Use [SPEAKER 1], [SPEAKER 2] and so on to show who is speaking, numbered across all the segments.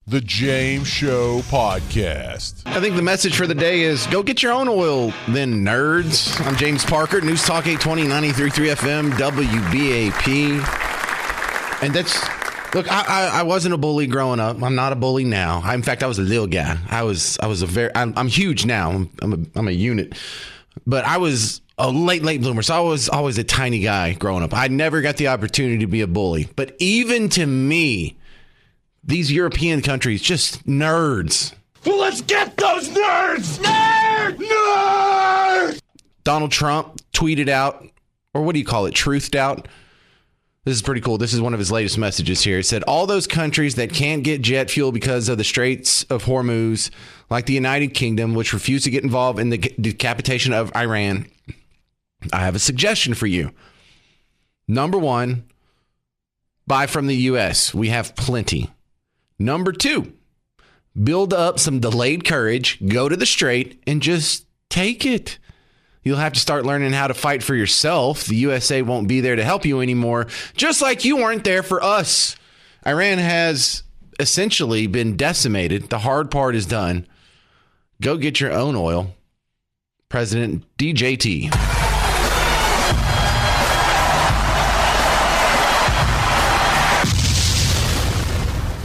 [SPEAKER 1] The James Show Podcast.
[SPEAKER 2] I think the message for the day is go get your own oil, then, nerds. I'm James Parker, News Talk 820, 93.3 FM, WBAP. And that's, look, I wasn't a bully growing up. I'm not a bully now. In fact, I was a little guy. I'm huge now. I'm a unit. But I was a late bloomer, so I was always a tiny guy growing up. I never got the opportunity to be a bully. But even to me, these European countries, just nerds.
[SPEAKER 1] Well, let's get those nerds! Nerds!
[SPEAKER 2] Donald Trump tweeted out, or what do you call it, truthed out? This is pretty cool. This is one of his latest messages here. It said, all those countries that can't get jet fuel because of the Straits of Hormuz, like the United Kingdom, which refused to get involved in the decapitation of Iran, I have a suggestion for you. Number one, buy from the U.S. We have plenty. Number two, build up some delayed courage, go to the Strait, and just take it. You'll have to start learning how to fight for yourself. The USA won't be there to help you anymore, just like you weren't there for us. Iran has essentially been decimated. The hard part is done. Go get your own oil. President DJT.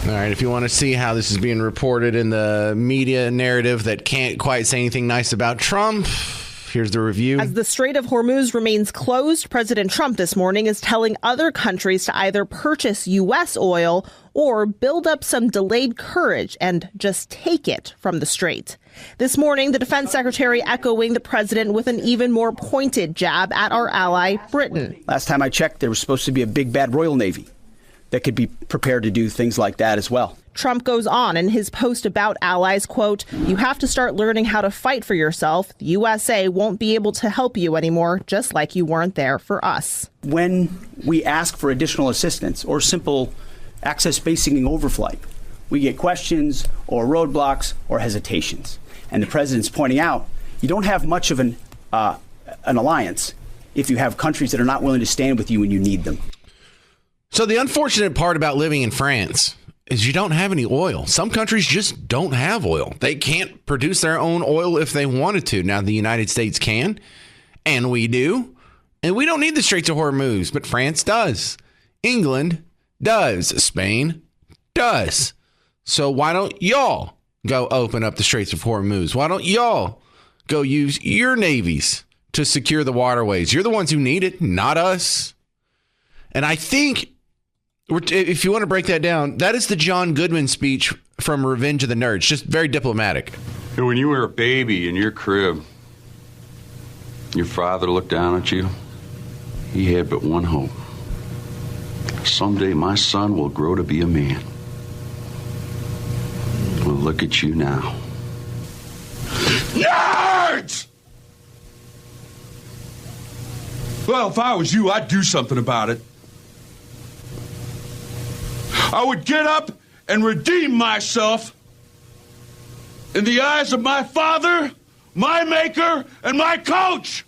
[SPEAKER 2] All right, if you want to see how this is being reported in the media narrative that can't quite say anything nice about Trump, here's the review.
[SPEAKER 3] As the Strait of Hormuz remains closed, President Trump this morning is telling other countries to either purchase U.S. oil or build up some delayed courage and just take it from the Strait. This morning, the defense secretary echoing the president with an even more pointed jab at our ally, Britain.
[SPEAKER 4] Last time I checked, there was supposed to be a big bad Royal Navy that could be prepared to do things like that as well.
[SPEAKER 3] Trump goes on in his post about allies, quote, you have to start learning how to fight for yourself. The USA won't be able to help you anymore, just like you weren't there for us.
[SPEAKER 4] When we ask for additional assistance or simple access basing and overflight, we get questions or roadblocks or hesitations. And the president's pointing out, you don't have much of an alliance if you have countries that are not willing to stand with you when you need them.
[SPEAKER 2] So the unfortunate part about living in France is you don't have any oil. Some countries just don't have oil. They can't produce their own oil if they wanted to. Now, the United States can, and we do. And we don't need the Straits of Hormuz, but France does. England does. Spain does. So why don't y'all go open up the Straits of Hormuz? Why don't y'all go use your navies to secure the waterways? You're the ones who need it, not us. And I think, if you want to break that down, that is the John Goodman speech from Revenge of the Nerds. Just very diplomatic.
[SPEAKER 5] When you were a baby in your crib, your father looked down at you. He had but one hope. Someday my son will grow to be a man. Well, look at you now.
[SPEAKER 1] Nerds! Well, if I was you, I'd do something about it. I would get up and redeem myself in the eyes of my father, my maker, and my coach.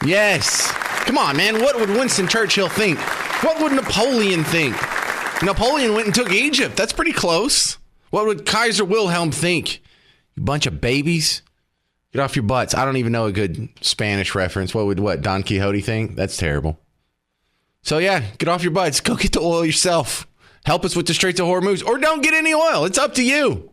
[SPEAKER 2] Yes. Come on, man. What would Winston Churchill think? What would Napoleon think? Napoleon went and took Egypt. That's pretty close. What would Kaiser Wilhelm think? You bunch of babies. Get off your butts. I don't even know a good Spanish reference. What would Don Quixote think? That's terrible. So, yeah, get off your butts. Go get the oil yourself. Help us with the Straits of Hormuz, or don't get any oil. It's up to you.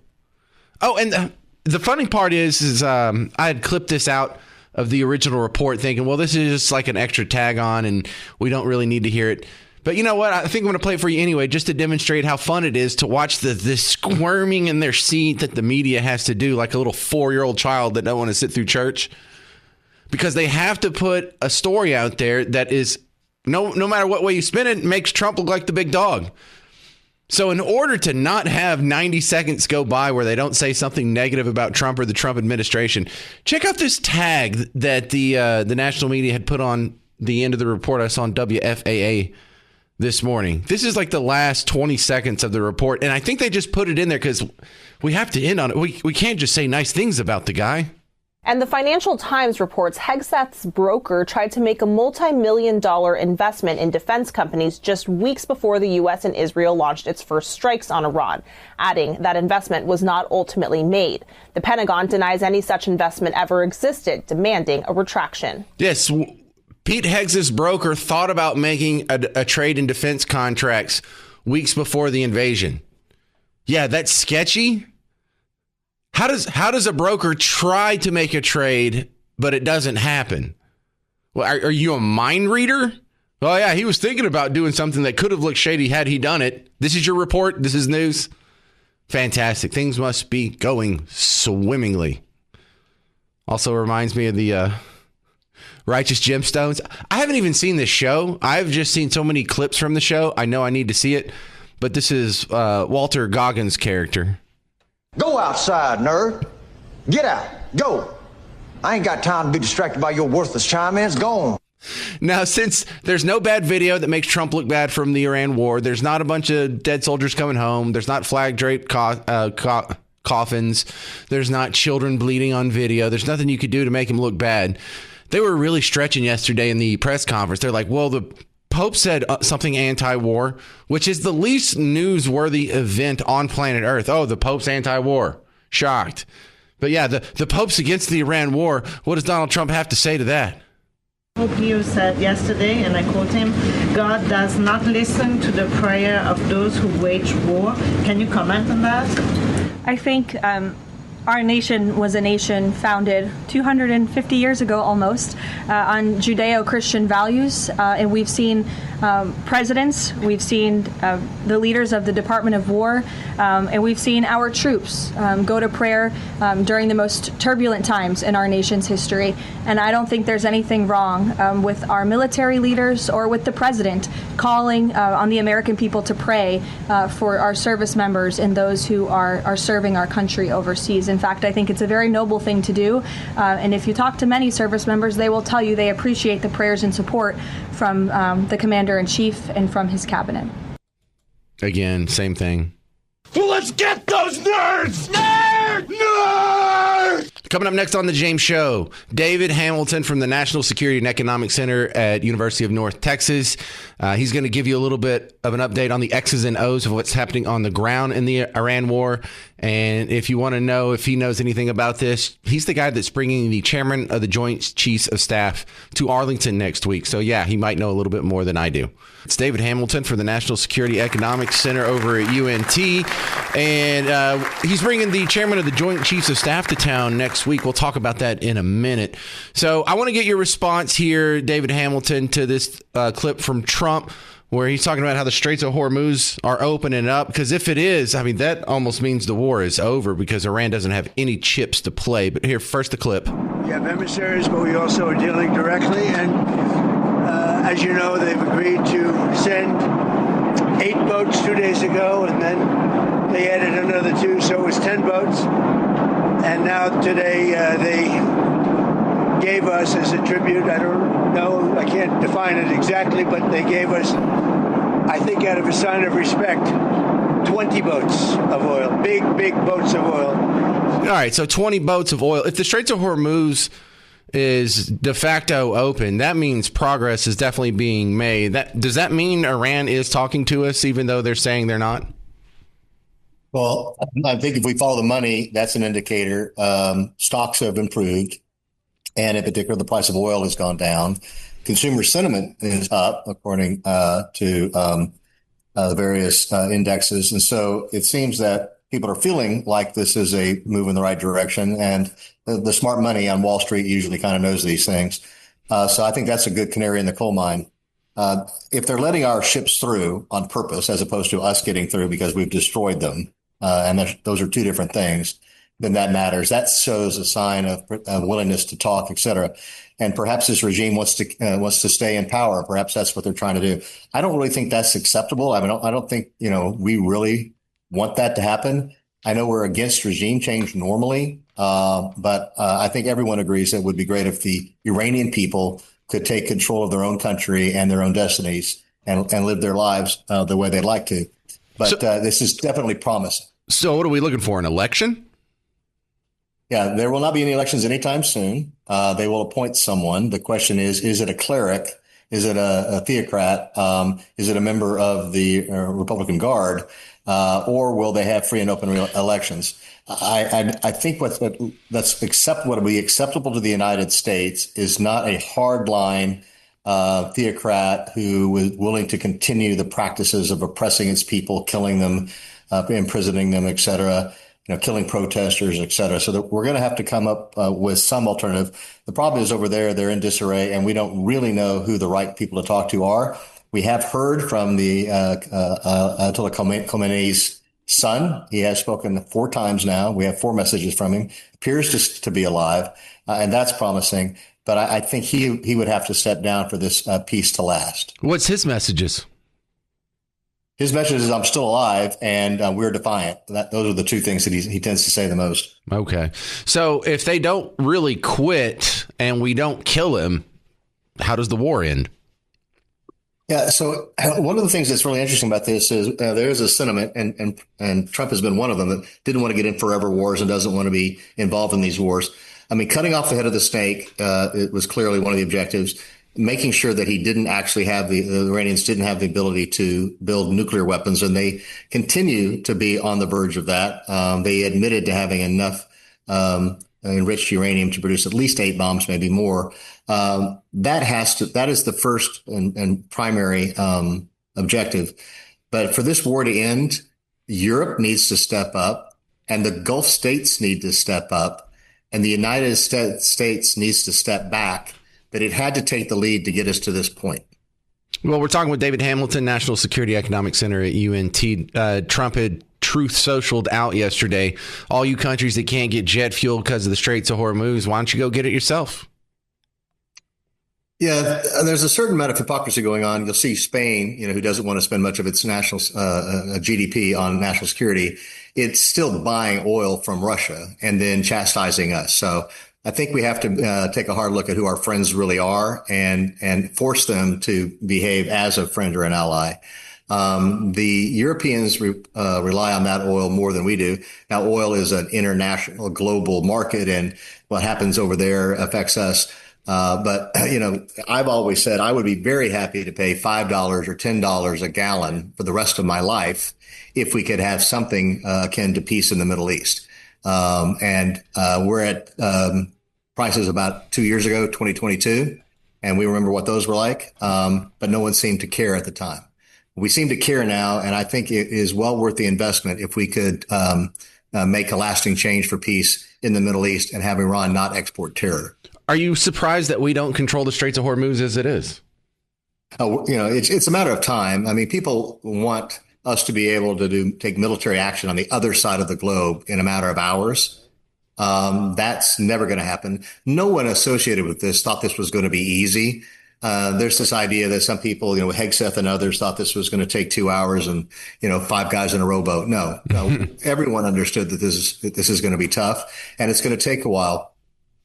[SPEAKER 2] Oh, and the funny part is I had clipped this out of the original report thinking, well, this is just like an extra tag on and we don't really need to hear it. But you know what? I think I'm going to play it for you anyway, just to demonstrate how fun it is to watch the squirming in their seat that the media has to do, like a little 4-year-old child that don't want to sit through church. Because they have to put a story out there that is, no matter what way you spin it, makes Trump look like the big dog. So in order to not have 90 seconds go by where they don't say something negative about Trump or the Trump administration, check out this tag that the national media had put on the end of the report I saw on WFAA this morning. This is like the last 20 seconds of the report, and I think they just put it in there because we have to end on it. We can't just say nice things about the guy.
[SPEAKER 3] And the Financial Times reports Hegseth's broker tried to make a multi-million-dollar investment in defense companies just weeks before the U.S. and Israel launched its first strikes on Iran, adding that investment was not ultimately made. The Pentagon denies any such investment ever existed, demanding a retraction.
[SPEAKER 2] Yes, Pete Hegseth's broker thought about making a trade in defense contracts weeks before the invasion. Yeah, that's sketchy. How does a broker try to make a trade, but it doesn't happen? Well, are you a mind reader? Oh, yeah, he was thinking about doing something that could have looked shady had he done it. This is your report. This is news. Fantastic. Things must be going swimmingly. Also reminds me of the Righteous Gemstones. I haven't even seen this show. I've just seen so many clips from the show. I know I need to see it. But this is Walter Goggins' character.
[SPEAKER 6] Go outside, nerd. Get out. Go. I ain't got time to be distracted by your worthless chime-ins. Go on.
[SPEAKER 2] Now, since there's no bad video that makes Trump look bad from the Iran war, there's not a bunch of dead soldiers coming home, there's not flag-draped coffins, there's not children bleeding on video, there's nothing you could do to make him look bad. They were really stretching yesterday in the press conference. They're like, well, the Pope said something anti-war, which is the least newsworthy event on planet Earth. Oh, the Pope's anti-war. Shocked. But yeah, the Pope's against the Iran war. What does Donald Trump have to say to that?
[SPEAKER 7] Pope Leo said yesterday, and I quote him, God does not listen to the prayer of those who wage war. Can you comment on that?
[SPEAKER 8] I think our nation was a nation founded 250 years ago almost on Judeo-Christian values. And we've seen presidents, we've seen the leaders of the Department of War, and we've seen our troops go to prayer during the most turbulent times in our nation's history. And I don't think there's anything wrong with our military leaders or with the president calling on the American people to pray for our service members and those who are serving our country overseas. In fact, I think it's a very noble thing to do. And if you talk to many service members, they will tell you they appreciate the prayers and support from the Commander-in-Chief and from his cabinet.
[SPEAKER 2] Again, same thing.
[SPEAKER 1] Well, let's get those nerds! Nerds!
[SPEAKER 2] Coming up next on The James Show, David Hamilton from the National Security and Economic Center at University of North Texas. He's going to give you a little bit of an update on the X's and O's of what's happening on the ground in the Iran war. And if you want to know if he knows anything about this, he's the guy that's bringing the chairman of the Joint Chiefs of Staff to Arlington next week. So, yeah, he might know a little bit more than I do. It's David Hamilton for the National Security Economics Center over at UNT. And he's bringing the chairman of the Joint Chiefs of Staff to town next week. We'll talk about that in a minute. So I want to get your response here, David Hamilton, to this clip from Trump where he's talking about how the Straits of Hormuz are opening up. Because if it is, I mean, that almost means the war is over because Iran doesn't have any chips to play. But here, first the clip.
[SPEAKER 9] We have emissaries, but we also are dealing directly. And as you know, they've agreed to send 8 boats 2 days ago, and then they added another 2, so it was 10 boats. And now today they gave us as a tribute, I don't know, I can't define it exactly, but they gave us, I think out of a sign of respect, 20 boats of oil, big boats of oil.
[SPEAKER 2] All right, so 20 boats of oil. If the Straits of Hormuz is de facto open, that means progress is definitely being made. Does that mean Iran is talking to us even though they're saying they're not?
[SPEAKER 10] Well, I think if we follow the money, that's an indicator. Stocks have improved, and in particular, the price of oil has gone down. Consumer sentiment is up, according to the various indexes. And so it seems that people are feeling like this is a move in the right direction. And the smart money on Wall Street usually kind of knows these things. So I think that's a good canary in the coal mine. If they're letting our ships through on purpose, as opposed to us getting through because we've destroyed them, and those are two different things, then that matters. That shows a sign of willingness to talk, et cetera. And perhaps this regime wants to stay in power. Perhaps that's what they're trying to do. I don't really think that's acceptable. I mean, I don't think, we really want that to happen. I know we're against regime change normally, but I think everyone agrees that it would be great if the Iranian people could take control of their own country and their own destinies and live their lives the way they'd like to. But this is definitely promising.
[SPEAKER 2] So what are we looking for, an election?
[SPEAKER 10] Yeah, there will not be any elections anytime soon. They will appoint someone. The question is it a cleric? Is it a theocrat? Is it a member of the Republican Guard? Or will they have free and open elections? I think what would be acceptable to the United States is not a hardline theocrat who is willing to continue the practices of oppressing its people, killing them, imprisoning them, et cetera, killing protesters, et cetera. So that we're going to have to come up with some alternative. The problem is over there, they're in disarray, and we don't really know who the right people to talk to are. We have heard from the Ayatollah Khamenei's son. He has spoken 4 times now. We have 4 messages from him. Appears to be alive, and that's promising. But I think he would have to step down for this peace to last.
[SPEAKER 2] What's his messages?
[SPEAKER 10] His message is, I'm still alive, and we're defiant. Those are the 2 things that he tends to say the most.
[SPEAKER 2] Okay. So if they don't really quit and we don't kill him, how does the war end?
[SPEAKER 10] Yeah. So one of the things that's really interesting about this is there is a sentiment, and Trump has been one of them, that didn't want to get in forever wars and doesn't want to be involved in these wars. I mean, cutting off the head of the snake, it was clearly one of the objectives. Making sure that he didn't actually have the Iranians didn't have the ability to build nuclear weapons, and they continue to be on the verge of that. They admitted to having enough enriched uranium to produce at least 8 bombs, maybe more. That is the first and primary objective. But for this war to end, Europe needs to step up, and the Gulf states need to step up, and the United States needs to step back. But it had to take the lead to get us to this point.
[SPEAKER 2] Well, we're talking with David Hamilton, National Security Economic Center at UNT. Trump had Truth Socialed out yesterday. All you countries that can't get jet fuel because of the Straits of Hormuz, why don't you go get it yourself?
[SPEAKER 10] Yeah, there's a certain amount of hypocrisy going on. You'll see Spain, who doesn't want to spend much of its national GDP on national security. It's still buying oil from Russia and then chastising us. So I think we have to take a hard look at who our friends really are and force them to behave as a friend or an ally. The Europeans rely on that oil more than we do. Now, oil is an international global market, and what happens over there affects us. But I've always said I would be very happy to pay $5 or $10 a gallon for the rest of my life if we could have something akin to peace in the Middle East. We're at prices about 2 years ago, 2022, and we remember what those were like, but no one seemed to care at the time. We seem to care now, and I think it is well worth the investment if we could make a lasting change for peace in the Middle East and have Iran not export terror.
[SPEAKER 2] Are you surprised that we don't control the Straits of Hormuz as it is?
[SPEAKER 10] It's a matter of time. I mean, people want us to be able to take military action on the other side of the globe in a matter of hours. That's never going to happen. No one associated with this thought this was going to be easy. There's this idea that some people, Hegseth and others thought this was going to take 2 hours and, 5 guys in a rowboat. No, everyone understood that this is going to be tough and it's going to take a while.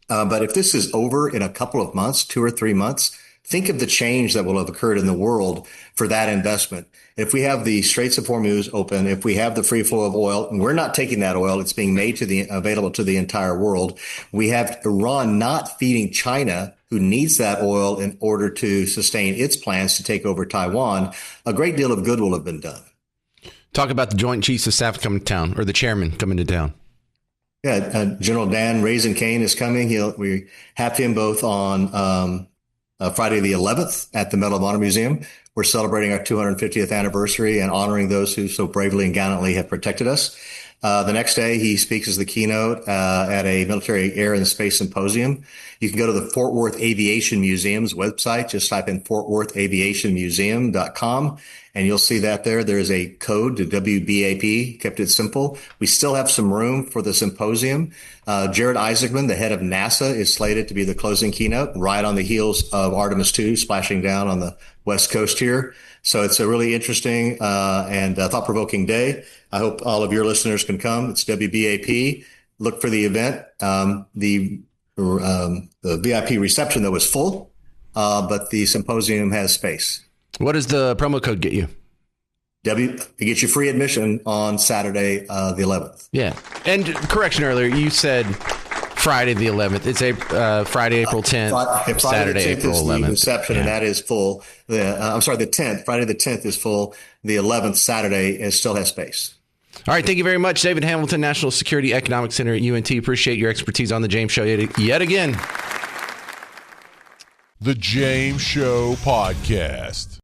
[SPEAKER 10] But if this is over in a couple of months, 2 or 3 months, think of the change that will have occurred in the world for that investment. If we have the Straits of Hormuz open, if we have the free flow of oil, and we're not taking that oil, it's being made available to the entire world. We have Iran not feeding China, who needs that oil in order to sustain its plans to take over Taiwan. A great deal of good will have been done.
[SPEAKER 2] Talk about the Joint Chiefs of Staff coming to town, or the chairman coming to town.
[SPEAKER 10] Yeah, General Dan Raisin Kane is coming. We have him both on Friday the 11th at the Medal of Honor Museum. We're celebrating our 250th anniversary and honoring those who so bravely and gallantly have protected us. The next day, he speaks as the keynote at a military air and space symposium. You can go to the Fort Worth Aviation Museum's website. Just type in fortworthaviationmuseum.com, and you'll see that there. There is a code to WBAP, kept it simple. We still have some room for the symposium. Jared Isaacman, the head of NASA, is slated to be the closing keynote, right on the heels of Artemis II splashing down on the West Coast here. So it's a really interesting and thought-provoking day. I hope all of your listeners can come. It's WBAP. Look for the event. The VIP reception, though, is full, but the symposium has space.
[SPEAKER 2] What does the promo code get you?
[SPEAKER 10] It gets you free admission on Saturday, the 11th.
[SPEAKER 2] Yeah. And correction earlier, you said Friday the 11th. It's Friday, April 10th. Saturday, April 11th.
[SPEAKER 10] The reception, and that is full. The 10th. Friday the 10th is full. The 11th, Saturday, still has space.
[SPEAKER 2] All right. Thank you very much, David Hamilton, National Security Economic Center at UNT. Appreciate your expertise on The James Show yet again.
[SPEAKER 11] The James Show Podcast.